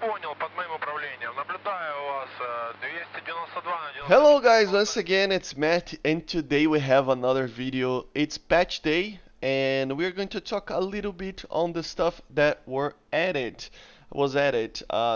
Понял, под моим управлением. Наблюдаю у вас 292 на Hello 94. guys, once again it's Matt and today we have another video. It's patch day and we're going to talk a little bit on the stuff that was added.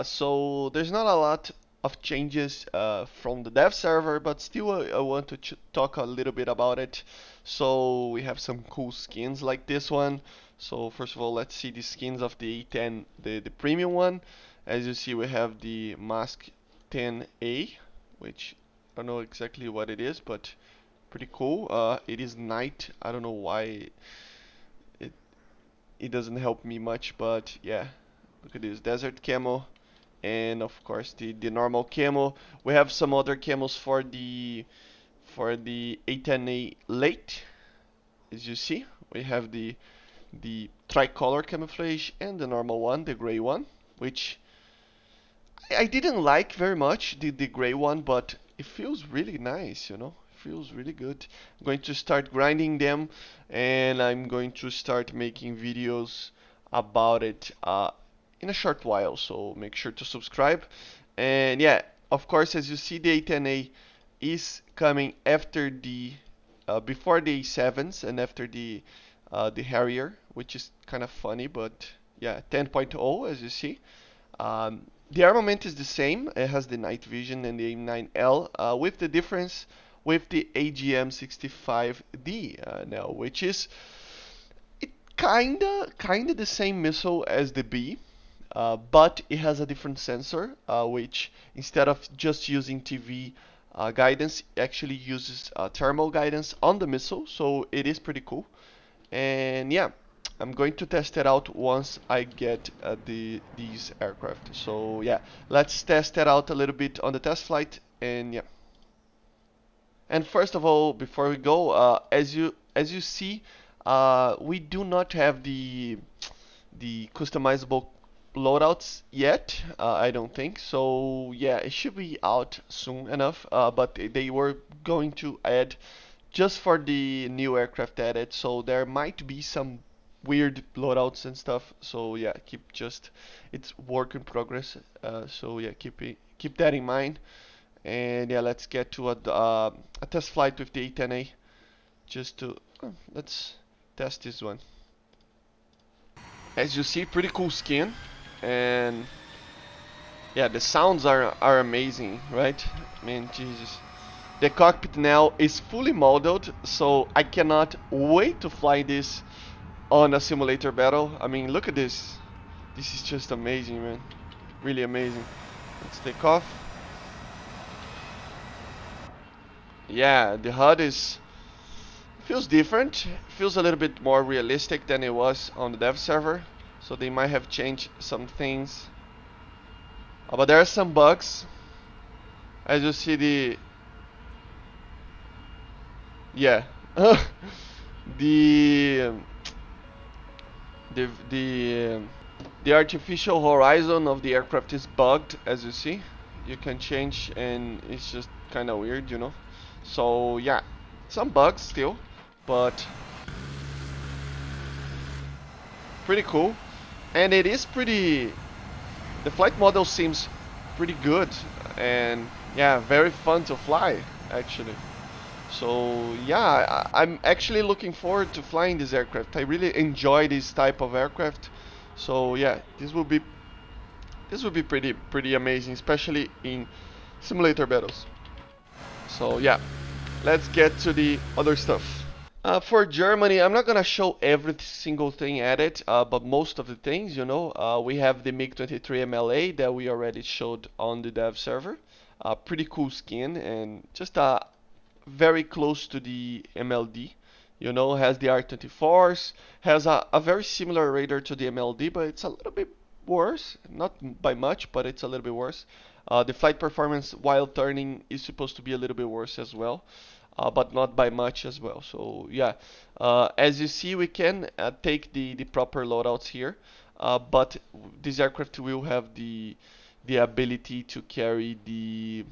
So there's not a lot of changes from the dev server, but still I want to talk a little bit about it. So we have some cool skins like this one. So first of all, let's see the skins of the A10, the premium one. As you see, we have the Mask 10A, which I don't know exactly what it is, but pretty cool. It is night. I don't know why it it doesn't help me much, but yeah. Look at this desert camo, and of course the normal camo. We have some other camos for the A10A late. As you see, we have the tricolor camouflage and the normal one, the gray one, which I didn't like very much the gray one, but it feels really nice, you know. It feels really good. I'm going to start grinding them, and I'm going to start making videos about it in a short while. So make sure to subscribe. And yeah, of course, as you see, the A10A is coming after the before the A7s and after the Harrier, which is kind of funny, but yeah, 10.0 as you see. The armament is the same. It has the night vision and the AIM-9L, with the difference with the AGM-65D now, which is it kinda the same missile as the B, but it has a different sensor, which instead of just using TV guidance, actually uses thermal guidance on the missile, so it is pretty cool. And yeah, I'm going to test it out once I get these aircraft. So yeah, let's test it out a little bit on the test flight, and yeah. And first of all, before we go, as you see, we do not have the customizable loadouts yet. I don't think so. Yeah, it should be out soon enough. But they were going to add just for the new aircraft added, so there might be some weird loadouts and stuff. So yeah, it's work in progress. So yeah, keep that in mind. And yeah, let's get to a test flight with the A10A. Just to let's test this one. As you see, pretty cool skin, and yeah, the sounds are amazing, right? I mean, Jesus. The cockpit now is fully modeled, so I cannot wait to fly this on a simulator battle. I mean, look at this. This is just amazing, man. Really amazing. Let's take off. Yeah, the HUD is feels different. Feels a little bit more realistic than it was on the dev server. So they might have changed some things. But there are some bugs. As you see yeah. the the the the artificial horizon of the aircraft is bugged, as you see. You can change, and it's just kind of weird, you know. So yeah, some bugs still, but pretty cool. And it is pretty. The flight model seems pretty good, and yeah, very fun to fly actually. So yeah, I'm actually looking forward to flying this aircraft. I really enjoy this type of aircraft. So yeah, this will be pretty amazing, especially in simulator battles. So yeah, let's get to the other stuff. For Germany, I'm not gonna show every single thing added, but most of the things, you know, we have the MiG-23 MLA that we already showed on the dev server. Pretty cool skin and just very close to the MLD. You know, has the R-24s, has a very similar radar to the MLD, but it's a little bit worse. Not by much, but it's a little bit worse. The flight performance while turning is supposed to be a little bit worse as well, but not by much as well. So yeah, as you see, we can take the proper loadouts here, but this aircraft will have the ability to carry the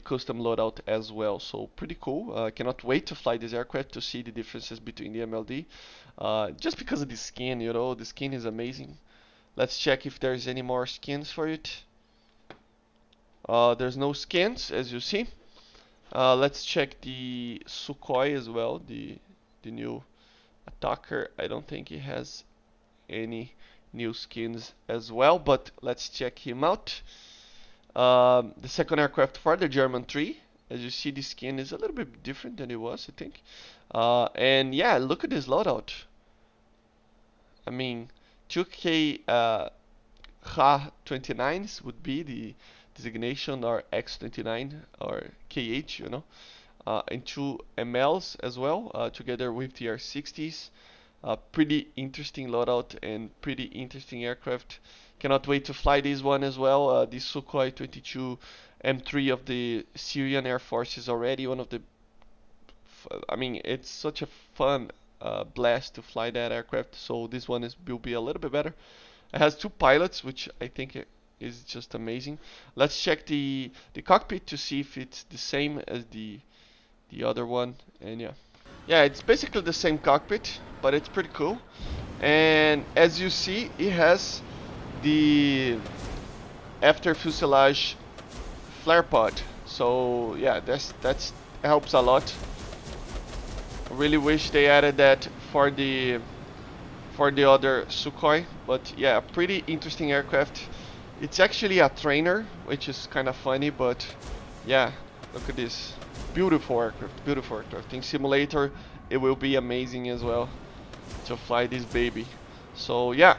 custom loadout as well. So pretty cool. I cannot wait to fly this aircraft to see the differences between the MLD. Just because of the skin, you know, the skin is amazing. Let's check if there's any more skins for it. There's no skins, as you see. Let's check the Sukhoi as well, the new attacker. I don't think he has any new skins as well, but let's check him out. The second aircraft for the German 3. As you see, the skin is a little bit different than it was, I think. And yeah, look at this loadout. I mean, 2K Ha-29s would be the designation, or X-29 or KH, you know. And two MLs as well, together with the R-60s. Pretty interesting loadout and pretty interesting aircraft. Cannot wait to fly this one as well. The Sukhoi 22 M3 of the Syrian Air Force is already one of the. I mean, it's such a fun blast to fly that aircraft. So this one will be a little bit better. It has two pilots, which I think is just amazing. Let's check the cockpit to see if it's the same as the other one. And yeah, it's basically the same cockpit, but it's pretty cool. And as you see, it has the after fuselage flare pod. So yeah, that's helps a lot. I really wish they added that for the other Sukhoi, but yeah, a pretty interesting aircraft. It's actually a trainer, which is kind of funny, but yeah, look at this. Beautiful aircraft, beautiful aircraft. In simulator, it will be amazing as well to fly this baby. So yeah,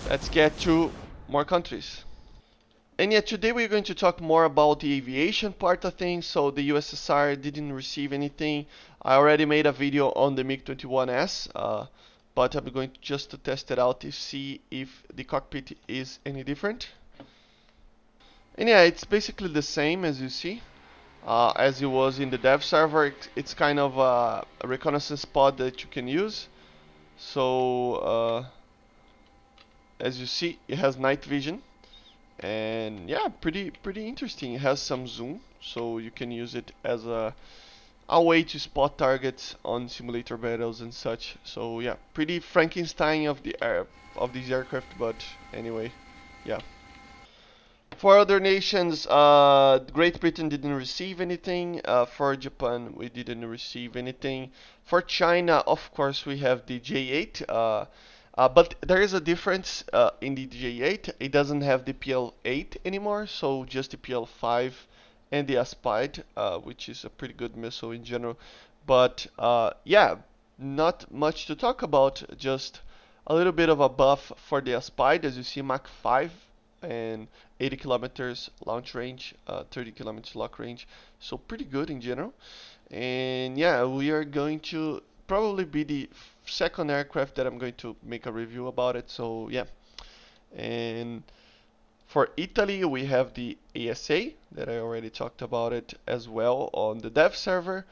let's get to more countries. And yeah, today we're going to talk more about the aviation part of things. So the USSR didn't receive anything. I already made a video on the MiG-21S, but I'm going just to test it out to see if the cockpit is any different. And yeah, it's basically the same as you see. As it was in the dev server, it's kind of a reconnaissance pod that you can use. So as you see, it has night vision, and yeah, pretty interesting. It has some zoom, so you can use it as a way to spot targets on simulator battles and such. So yeah, pretty Frankenstein of these aircraft, but anyway, yeah. For other nations, Great Britain didn't receive anything. For Japan, we didn't receive anything. For China, of course, we have the J8. But there is a difference in the J8. It doesn't have the PL8 anymore, so just the PL5 and the Aspide, which is a pretty good missile in general. But yeah, not much to talk about. Just a little bit of a buff for the Aspide, as you see, Mach 5 and 80 kilometers launch range, 30 kilometers lock range, so pretty good in general. And yeah, we are going to probably be the second aircraft that I'm going to make a review about it. So yeah, and for Italy we have the ASA that I already talked about it as well on the dev server.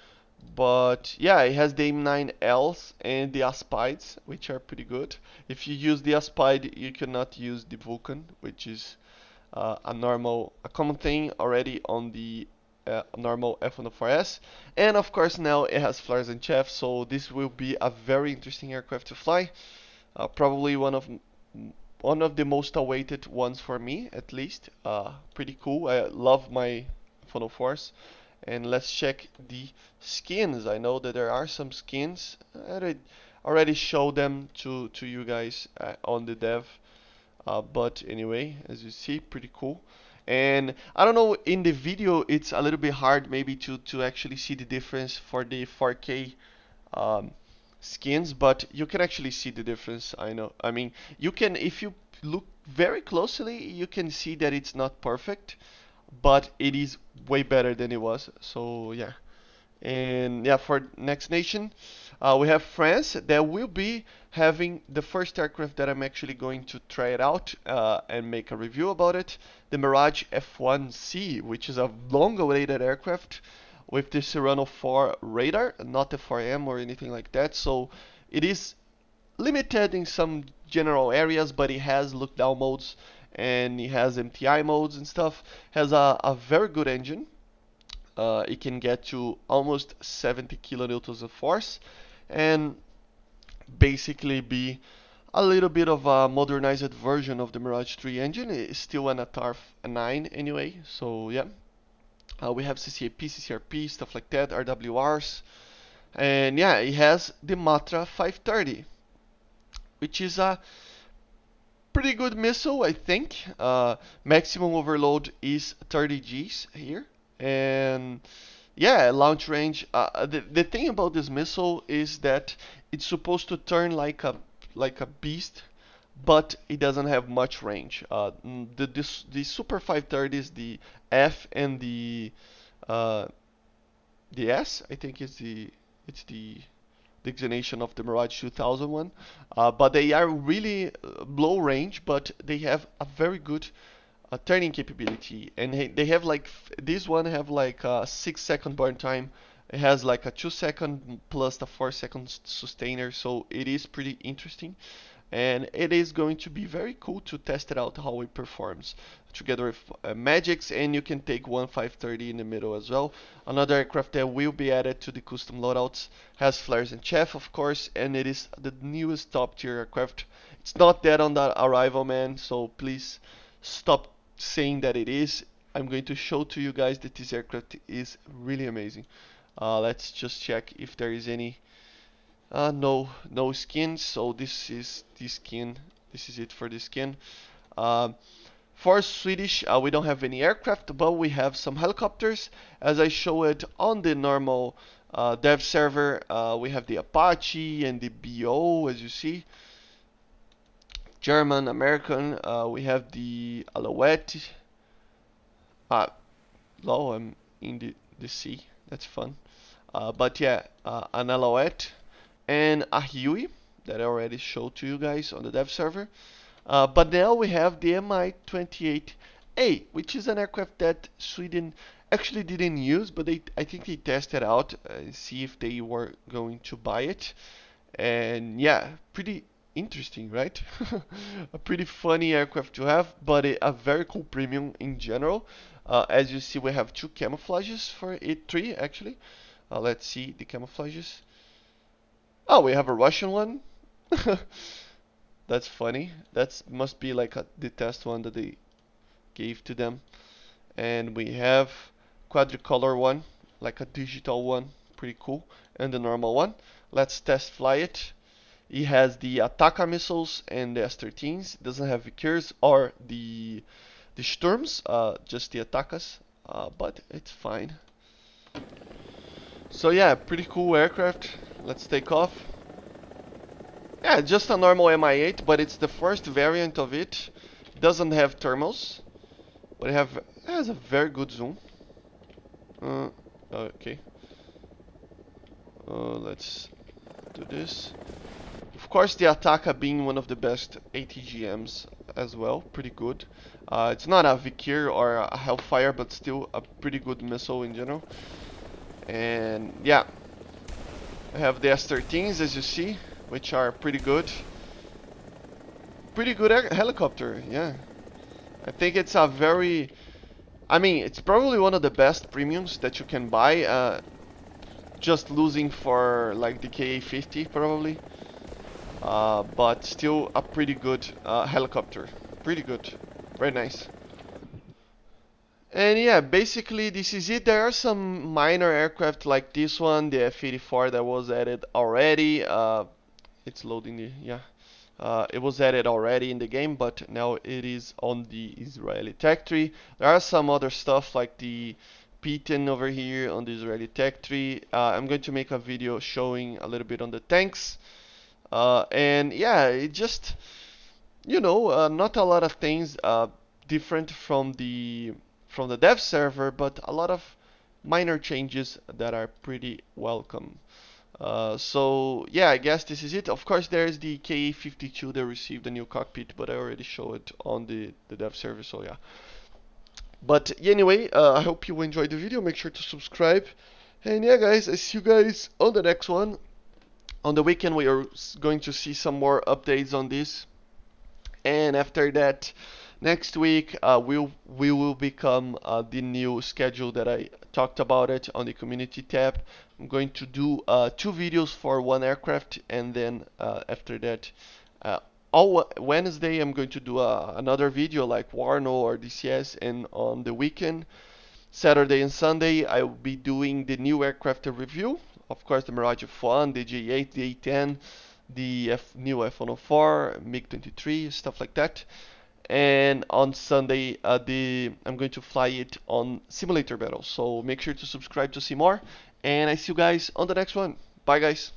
But yeah, it has the M9Ls and the Aspides, which are pretty good. If you use the Aspide, you cannot use the Vulcan, which is a common thing already on the normal F-104S. And of course now it has flares and chaff, so this will be a very interesting aircraft to fly. Probably one of the most awaited ones for me, at least. Pretty cool. I love my F-104s. And let's check the skins. I know that there are some skins. I already showed them to you guys on the dev. But anyway, as you see, pretty cool. And I don't know, in the video it's a little bit hard maybe to actually see the difference for the 4K skins, but you can actually see the difference. I know. I mean, you can, if you look very closely, you can see that it's not perfect, but it is way better than it was. So yeah. And yeah, for next nation, we have France. That will be having the first aircraft that I'm actually going to try it out and make a review about it. The Mirage F1C, which is a long-awaited aircraft with the Serrano 4 radar, not the 4M or anything like that. So it is limited in some general areas, but it has look-down modes and it has MTI modes and stuff. Has a very good engine. It can get to almost 70 kilonewtons of force and basically be a little bit of a modernized version of the Mirage 3 engine. It's still an ATAR 9 anyway, so yeah. We have CCAP, CCRP, stuff like that, RWRs. And yeah, it has the Matra 530, which is a pretty good missile, I think. Maximum overload is 30 Gs here. And yeah, launch range. The thing about this missile is that it's supposed to turn like a beast, but it doesn't have much range. The Super 530s, the F and uh, the S, I think it's the designation of the Mirage 2001. But they are really low range, but they have a very good turning capability, and they have like this one have like a 6 second burn time. It has like a 2 second plus a 4 second sustainer, so it is pretty interesting, and it is going to be very cool to test it out how it performs together with Magics, and you can take one 530 in the middle as well. Another aircraft that will be added to the custom loadouts has flares and chaff, of course, and it is the newest top tier aircraft. It's not dead on the arrival, man, so please stop saying that it is. I'm going to show to you guys that this aircraft is really amazing. Let's just check if there is any. No skins, so this is the skin. This is it for the skin. For Swedish, we don't have any aircraft, but we have some helicopters. As I showed on the normal dev server, we have the Apache and the BO, as you see. German, American, we have the Alouette. Low, I'm in the sea, that's fun. But yeah, an Alouette and a Huey that I already showed to you guys on the dev server. But now we have the Mi-28A, which is an aircraft that Sweden actually didn't use, but I think they tested out and see if they were going to buy it. And yeah, pretty interesting, right? A pretty funny aircraft to have, but a very cool premium in general. As you see, we have two camouflages for it, three actually. Let's see the camouflages. Oh, we have a Russian one. That's funny. That must be like the test one that they gave to them. And we have quadricolor one, like a digital one, pretty cool. And the normal one. Let's test fly it. It has the Ataka missiles and the S-13s. It doesn't have Vickers or the Sturms, just the Atakas, but it's fine. So yeah, pretty cool aircraft. Let's take off. Yeah, just a normal Mi-8, but it's the first variant of it. It doesn't have thermals, but it has a very good zoom. Okay. Let's do this. Of course, the Ataka being one of the best ATGMs as well, pretty good. It's not a Vikir or a Hellfire, but still a pretty good missile in general. And yeah, I have the S-13s, as you see, which are pretty good. Pretty good helicopter, yeah. I think it's a very... I mean, it's probably one of the best premiums that you can buy. Just losing for like the KA-50 probably. But still a pretty good helicopter. Pretty good. Very nice. And yeah, basically this is it. There are some minor aircraft like this one, the F-84 that was added already. It's loading the, yeah. It was added already in the game, but now it is on the Israeli tech tree. There are some other stuff like the P-10 over here on the Israeli tech tree. I'm going to make a video showing a little bit on the tanks. And yeah, it just, you know, not a lot of things different from the dev server, but a lot of minor changes that are pretty welcome. So yeah, I guess this is it. Of course, there's the KA-52 that received a new cockpit, but I already showed it on the dev server, so yeah. But anyway, I hope you enjoyed the video. Make sure to subscribe. And yeah, guys, I see you guys on the next one. On the weekend, we are going to see some more updates on this. And after that, next week, we will become the new schedule that I talked about it on the community tab. I'm going to do 2 videos for one aircraft, and then after that, all Wednesday I'm going to do another video like Warno or DCS, and on the weekend, Saturday and Sunday, I will be doing the new aircraft review. Of course, the Mirage F1, the J8, the A10, the new F104, MiG-23, stuff like that. And on Sunday, I'm going to fly it on simulator battles. So make sure to subscribe to see more. And I see you guys on the next one. Bye, guys.